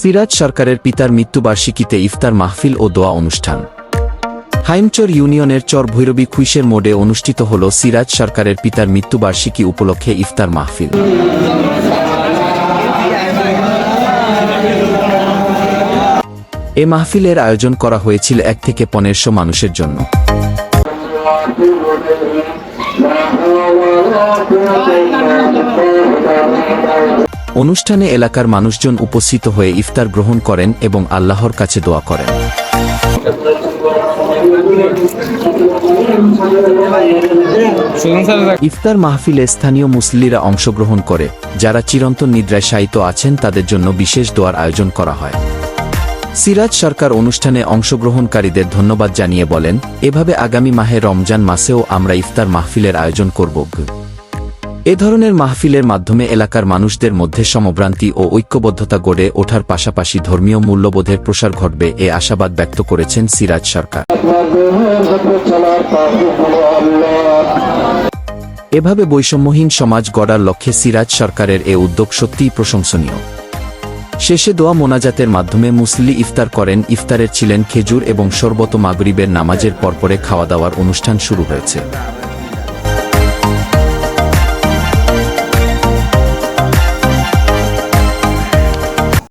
সিরাজ সরকারের পিতার মৃত্যুবার্ষিকীতে ইফতার মাহফিল ও দোয়া অনুষ্ঠান। হাইমচর ইউনিয়নের চর ভৈরবী খুইশের মোড়ে অনুষ্ঠিত হল সিরাজ সরকারের পিতার মৃত্যুবার্ষিকী উপলক্ষে ইফতার মাহফিল। এ মাহফিলের আয়োজন করা হয়েছিল 1 থেকে 1500 মানুষের জন্য। অনুষ্ঠানে এলাকার মানুষজন উপস্থিত হয়ে ইফতার গ্রহণ করেন এবং আল্লাহর কাছে দোয়া করেন। ইফতার মাহফিলে স্থানীয় মুসল্লিরা অংশগ্রহণ করে, যারা চিরন্তন নিদ্রায় শায়িত আছেন তাদের জন্য বিশেষ দোয়ার আয়োজন করা হয়। সিরাজ সরকার অনুষ্ঠানে অংশগ্রহণকারীদের ধন্যবাদ জানিয়ে বলেন, এভাবে আগামী মাহে রমজান মাসেও আমরা ইফতার মাহফিলের আয়োজন করব। এ ধরনের মাহফিলের মাধ্যমে এলাকার মানুষদের মধ্যে সমভ্রান্তি ও ঐক্যবদ্ধতা গড়ে ওঠার পাশাপাশি ধর্মীয় মূল্যবোধের প্রসার ঘটবে এ আশাবাদ ব্যক্ত করেছেন সিরাজ সরকার। এভাবে বৈষম্যহীন সমাজ গড়ার লক্ষ্যে সিরাজ সরকারের এ উদ্যোগ সত্যিই প্রশংসনীয়। শেষে দোয়া মোনাজাতের মাধ্যমে মুসল্লি ইফতার করেন। ইফতারের ছিলেন খেজুর এবং শরবত। মাগরিবের নামাজের পরপরে খাওয়া দাওয়ার অনুষ্ঠান শুরু হয়েছে।